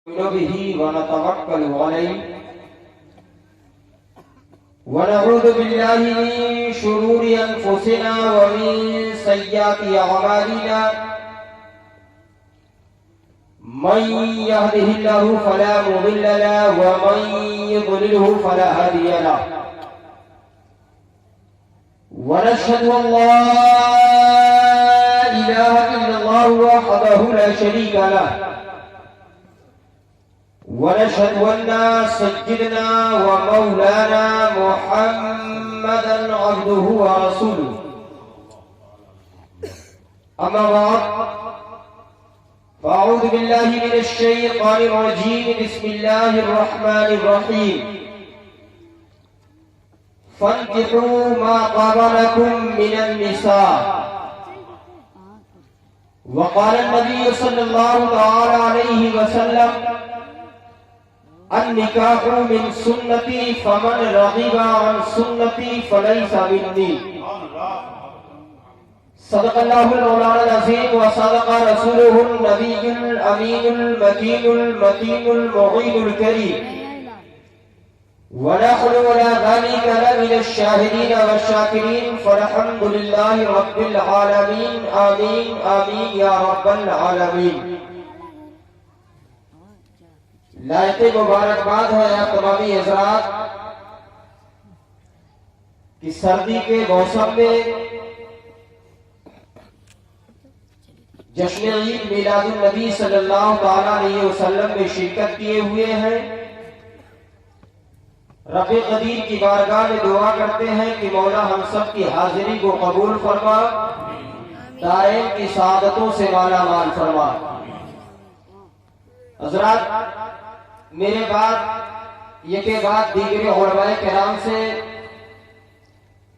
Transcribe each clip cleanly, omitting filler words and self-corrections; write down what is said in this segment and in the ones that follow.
به ونتوكل عليه ونعوذ بالله من شرور أنفسنا ومن سيئات أعمالنا من يهده الله فلا مضل له ومن يضلله فلا هادي له ونشهد أن لا إله إلا الله وحده لا شريك له ونشهد أن سيدنا ومولانا محمدا عبده ورسوله أما بعد فأعوذ بالله من الشيطان الرجيم بسم الله الرحمن الرحيم فانكحوا ما طاب لكم من النساء وقال النبي صلى الله عليه وسلم النکاح من سنتی فمن رغب عن سنتی فلیس منی صدق اللہ مولانا العظیم وصدق رسولہ النبی الامین المکین المتین المعین الکریم ونحن ولا ذلك لمن الشاهدين والشاكرين فالحمد لله رب العالمين آمين آمين يا رب العالمين. لائق مبارکباد ہے آپ تمامی حضرات کہ سردی کے موسم میں جشن عید میلاد النبی صلی اللہ علیہ وسلم میں شرکت کیے ہوئے ہیں. رب قدیر کی بارگاہ میں دعا کرتے ہیں کہ مولا ہم سب کی حاضری کو قبول فرما، دائم کی سعادتوں سے مالا مال فرما. حضرات میرے بعد یہ کے بعد دیگر علماء کرام سے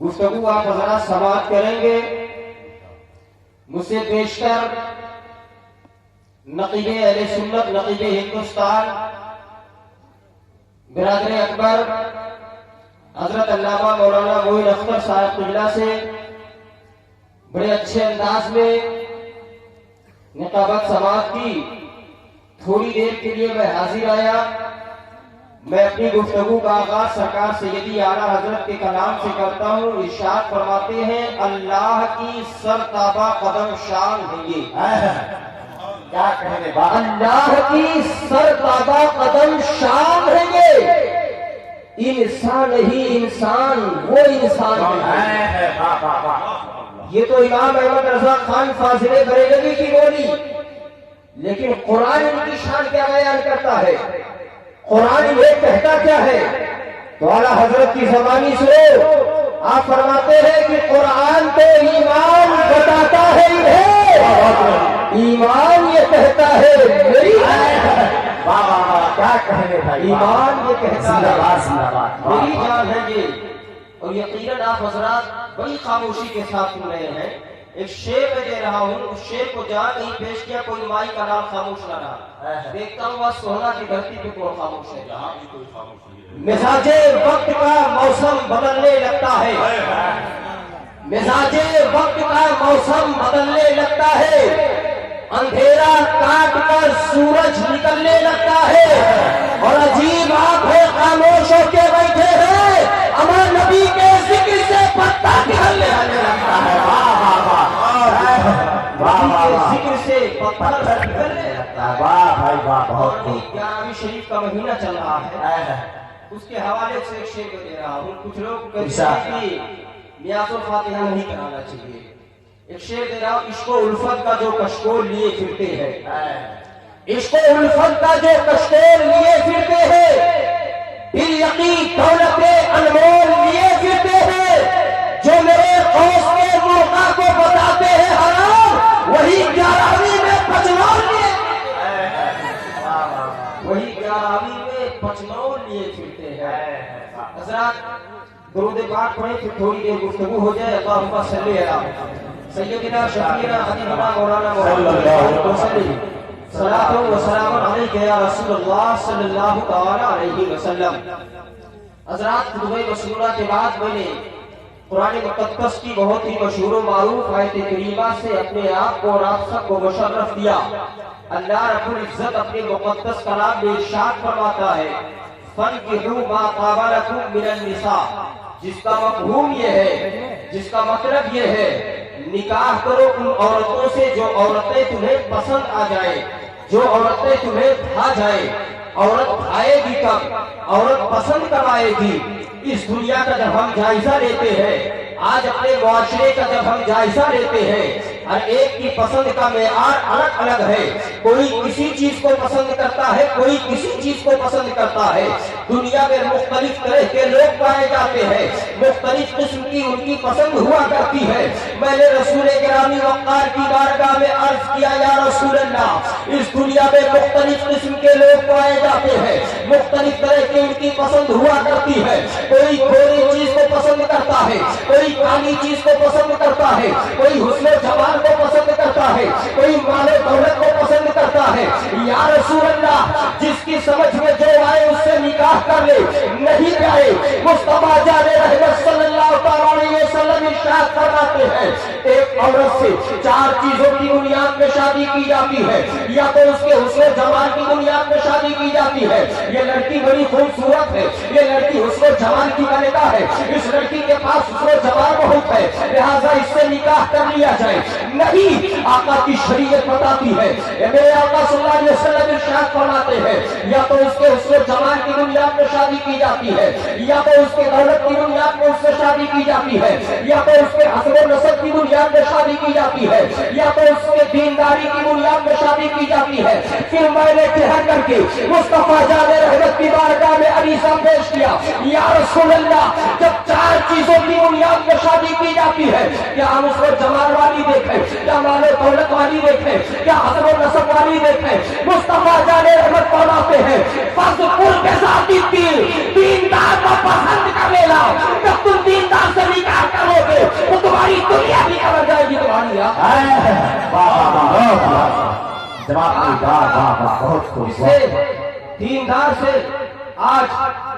گفتگو آپ حضرات سماعت کریں گے. مجھ سے بیشتر نقیب اہل سنت نقیب ہندوستان برادر اکبر حضرت علامہ مولانا معین اختر صاحب قبلہ سے بڑے اچھے انداز میں نقابت سماعت کی. تھوڑی دیر کے لیے میں حاضر آیا. میں اپنی گفتگو کا آغاز سرکار سیدی اعلیٰ حضرت کے کلام سے کرتا ہوں. ارشاد فرماتے ہیں اللہ کی سرتابہ قدم شان ہے یہ. کیا کہنے بات، اللہ کی سرتابہ قدم شان ہے یہ. انسان ہی انسان وہ انسان ہے. یہ تو امام احمد رضا خان فاضل بریلوی کی بولی، لیکن قرآن ان کی شان کیا بیان کرتا ہے؟ قرآن یہ کہتا کیا ہے؟ تو اعلیٰ حضرت کی زبانی سنو. آپ فرماتے ہیں کہ قرآن تو ایمان بتاتا ہے انہیں، ایمان یہ کہتا ہے میری کیا کہنے تھا، ایمان یہ کہتا ہے میری جان ہے یہ. اور یقیناً آپ حضرات بڑی خاموشی کے ساتھ سن رہے ہیں. ایک شعر میں دے رہا ہوں، اس شعر کو جہاں نہیں پیش کیا کوئی مائی کا نام خاموش نہ رہا. دیکھتا ہوں وہ سونا کی دھرتی پہ کون خاموش ہے. مزاج وقت کا موسم بدلنے لگتا ہے، مزاج وقت کا موسم بدلنے لگتا ہے. اندھیرا کاٹ کر سورج نکلنے لگتا ہے. اور عجیب آپ ہے خاموش ہو کے بیٹھے ہیں، امر نبی کے ذکر سے پتا نکلنے لگتا ہے. ذکر سے پتھر نکلنے لگتا ہے. واہ بھائی واہ، بہت خوب. 11ویں شریف کا مہینہ چل رہا ہے، اس کے حوالے سے ایک شعر دے رہا ہوں. کچھ لوگ کہتے ہیں کہ نیاز الفاتحہ نہیں کرانا چاہیے. ایک شعر دے رہا ہوں. عشق و الفت کا جو کشکول لیے پھرتے ہیں، عشق و الفت کا جو کشکول لیے پھرتے ہیں، دل یقین دولت انمول لیے پھرتے ہیں، جو میرے قوس کے موقع کو بتاتے ہیں حرام، وہی 11ویں میں پچنور لیے، وہی 11ویں میں پچنور لیے پھرتے ہیں. حضرات درود پاک پڑھیں پھر تھوڑی دیر گفتگو ہو جائے. اللہم صلی علی سیدنا شفیعنا حبیبنا مولانا محمد صلاۃ و سلام علیک یا رسول اللہ صلی اللہ تعالی علیہ وسلم. حضرات خطبہ مسنونہ کے بعد میں نے قرآن مقدس کی بہت ہی مشہور و معروف آیت کریمہ سے اپنے آپ کو اور آپ سب کو مشرف کیا۔ اللہ رب العزت اپنے مقدس کلام میں ارشاد فرماتا ہے فَانْكِحُوا مَا طَابَ لَكُم مِّنَ النِّسَاءِ، جس کا مفہوم یہ ہے، جس کا مطلب یہ ہے، نکاح کرو ان عورتوں سے جو عورتیں تمہیں پسند آ جائیں، جو عورتیں تمہیں بھا جائیں۔ عورت بھائے گی کب؟ عورت پسند کب آئے گی؟ اس دنیا کا جب ہم جائزہ لیتے ہیں، آج اپنے معاشرے کا جب ہم جائزہ لیتے ہیں، ہر ایک کی پسند کا معیار الگ الگ ہے۔ کوئی کسی چیز کو پسند کرتا ہے، کوئی کسی چیز کو پسند کرتا ہے۔ دنیا میں مختلف طرح کے لوگ پائے جاتے ہیں، مختلف قسم کی ان کی پسند ہوا کرتی ہے۔ میں نے رسول گرامی وقار کی بارگاہ میں عرض کیا یا رسول اللہ، اس دنیا میں مختلف قسم کے لوگ پائے جاتے ہیں، مختلف طرح کی ان کی پسند ہوا کرتی ہے۔ کوئی گوری چیز کو پسند کرتا ہے، کوئی کالی چیز کو پسند کرتا ہے، کوئی حسن و جمال کو پسند کرتا ہے، کوئی مال و دولت کو پسند کرتا ہے۔ یا رسول اللہ، جس کی سمجھ میں جو آئے اس سے نکاح کر لے، نہیں آئے۔ مصطفیٰ جان رحمت صلی اللہ علیہ وسلم ارشاد فرماتے ہیں ایک عورت سے 4 چیزوں کی بنیاد میں شادی کی جاتی ہے، یا تو اس کے حسن و جمال کی بنیاد میں شادی کی جاتی ہے، یہ لڑکی بڑی خوبصورت ہے، یہ لڑکی حسن و جمال کی مالکہ ہے، اس لڑکی کے پاس حسن و جمال بہت ہے، لہذا اس سے نکاح کر لیا جائے۔ نہیں، آقا کی شریعت بتاتی ہے، میرے آقا صلی اللہ علیہ وسلم ارشاد فرماتے ہیں یا تو اس کے حسن و جمال کی بنیاد میں شادی کی جاتی ہے، یا تو اس کے دولت کی بنیاد میں اس سے شادی کی جاتی ہے، یا تو اس کے حسب و نسب کی بنیاد میں شادی کی جاتی ہے، یا تو اس کے دینداری کی بنیاد میں شادی کی جاتی ہے۔ پھر میں نے ٹھہر کر کے مصطفیٰ جان رحمت کی بارگاہ میں عریضہ پیش کیا، یا رسول اللہ، جب 4 چیزوں کی بنیاد میں شادی کی جاتی ہے، کیا ہم اس کو جمال والی دیکھیں، کیا مال و دولت والی دیکھیں، کیا حسب و نسب والی دیکھیں؟ مصطفیٰ جان رحمت فرماتے ہیں فَذْكُرْ بِذَاتِ الدِّينِ، دیندار کو پسند کر لینا۔ جب تم دیندار سے نکاح کرو گے تو تمہاری دنیا بھی کور جائے گی، تمہاری دیندار سے آج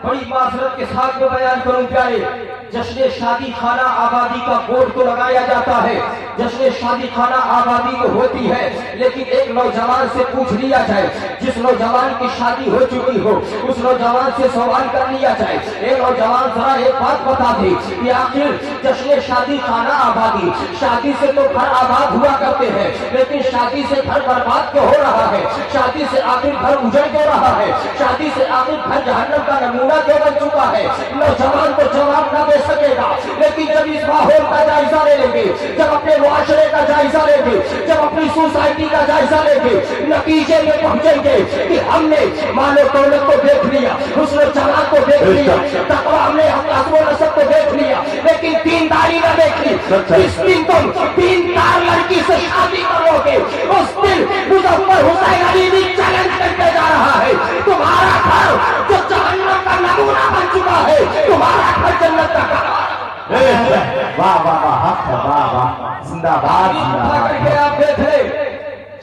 بڑی معذرت کے ساتھ میں بیان کروں پیارے، جشن شادی خانہ آبادی کا بورڈ تو لگایا جاتا ہے، جشن شادی خانہ آبادی تو ہوتی ہے، لیکن ایک نوجوان سے پوچھ لیا جائے، جس نوجوان کی شادی ہو چکی ہو اس نوجوان سے سوال کر لیا جائے، اے نوجوان ذرا ایک بات بتا دے کہ آخر جشن شادی خانہ آبادی، شادی سے تو گھر آباد ہوا کرتے ہیں، لیکن شادی سے گھر برباد کیوں ہو رہا ہے؟ شادی سے آخر گھر اجڑ کیوں رہا ہے؟ شادی سے آخر گھر جہنم کا نمونہ کیوں بن چکا ہے؟ نوجوان تو جواب نہ دے سکے گا، لیکن جب اس ماحول کا جائزہ لے لیں گے، جب اپنے معاشرے کا جائزہ لیں گے، جب اپنی سوسائٹی کا جائزہ لیں گے، نتیجے میں پہنچیں گے کہ ہم نے مال و دولت کو دیکھ لیا، حسن و جمال کو دیکھ لیا، تقویٰ ہم نے حسب و نسب کو دیکھ لیا، لیکن دینداری نہ دیکھی۔ جس دن تم دیندار لڑکی سے شادی کرو گے اس دن مظفر حسین علی بھی چیلنج کرتے جا رہا ہے، تمہارا گھر جو جہنم کا نمونہ بن چکا ہے، تمہارا گھر جنت کا گھر۔ واہ واہ واہ، حق ہے، واہ واہ، زندہ باد، زندہ باد۔ آپ دیکھیں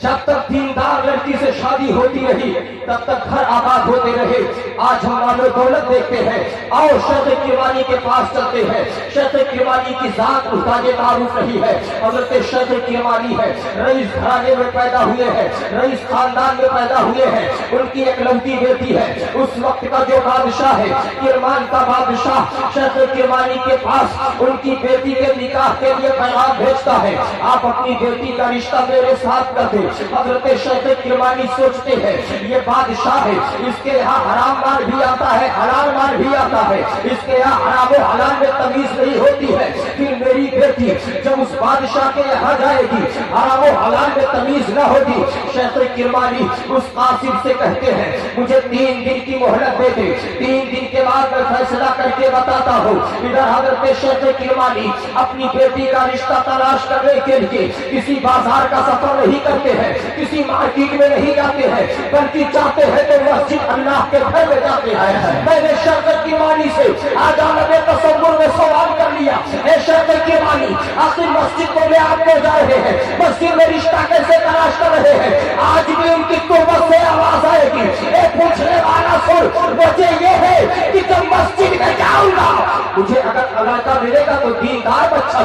جب تک دیندار لڑکی سے شادی ہوتی رہی تب تک گھر آباد ہوتے رہے۔ آج ہم مال و دولت دیکھتے ہیں، آؤ شیخ کرمانی کے پاس چلتے ہیں۔ شیخ کرمانی کی ذات محتاج تعارف نہیں ہے، حضرت شیخ کرمانی ہے، رئیس گھرانے میں پیدا ہوئے ہیں، رئیس خاندان میں پیدا ہوئے ہیں، ان کی ایک لوتی بیٹی ہے۔ اس وقت کا جو بادشاہ ہے، کرمان کا بادشاہ، شیخ کرمانی کے پاس ان کی بیٹی کے نکاح کے لیے پیغام بھیجتا ہے، آپ اپنی بیٹی کا رشتہ میرے ساتھ کر دیں۔ حضرت شیخ کرمانی سوچتے ہیں یہ بادشاہ ہے، اس کے یہاں حرام مال بھی آتا ہے، حلال مال بھی آتا ہے، اس کے یہاں حرام و حلال میں تمیز نہیں ہوتی ہے، پھر میری بیٹی جب اس بادشاہ کے یہاں جائے گی حرام و حلال میں تمیز نہ ہوگی۔ شیخ کرمانی اس قاصد سے کہتے ہیں مجھے 3 دن کی مہلت دے دے، 3 دن کے بعد میں فیصلہ کر کے بتاتا ہوں۔ ادھر حضرت شیخ کرمانی اپنی بیٹی کا رشتہ تلاش کرنے کے لیے کسی بازار کا سفر نہیں کرتے ہیں، کسی مارکیٹ میں نہیں جاتے ہیں، بلکہ چاہتے ہیں تو مسجد اللہ کے گھر میں جاتے ہیں۔ میں نے شیخ کرمانی سے عالم تصور میں سوال کر لیا، اے شیخ کرمانی آخر مسجد کو لے آپ کو جا رہے ہیں، مسجد میں رشتہ کیسے تلاش کر رہے ہیں؟ آج بھی ان کی تربت سے آواز آئے گی، اے پوچھنے والا سن، وجہ یہ ہے کہ جب مسجد میں جاؤں گا مجھے اگر علاقہ ملے گا تو دین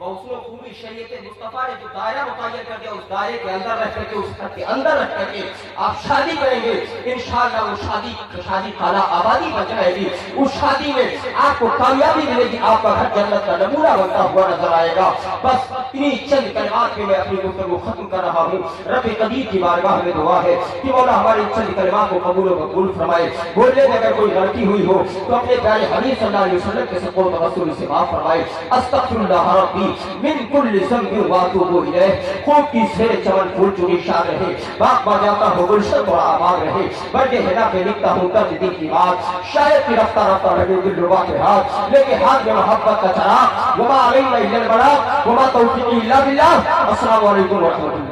بحسن و خوبی شریعت مصطفیٰ نے جو دائرہ متعین کر دیا، اس دائرے کے اندر رہ کر کے، اس گھر کے اندر رہ کر کے آپ شادی کریں گے، انشاءاللہ وہ شادی خانہ آبادی بن جائے گی، اس شادی میں آپ کو کامیابی ملے گی، آپ کا گھر جنت کا نمونہ بنتا ہوا نظر آئے گا۔ بس اتنی چند کلمات پہ میں اپنی گفتگو ختم کر رہا ہوں۔ رب قدیر کی بارگاہ میں دعا ہے کہ مولا ہماری چند کلمات کو قبول و مقبول فرمائے، بولنے میں اگر کوئی غلطی ہوئی ہو تو اپنے پیارے حبیب صلی اللہ علیہ وسلم کے سپر و توسل سے معاف فرمائے۔ استغفر اللہ ربی من کل ذنب واتوب الیہ۔ خوب کی سیر چمن پھول چنی شان رہے، باغ بجاتا ہو گلشن اور آباد رہے، برج ہنا پہ لکھتا ہوں درد دل کی بات، شاید کی رفتہ رفتہ رہے دل ربا کے ہاتھ، لے کے ہاتھ میں محبت کا چراغ، وما علینا الا البلاغ وما توفیقی الا باللہ۔ السلام علیکم ورحمۃ اللہ۔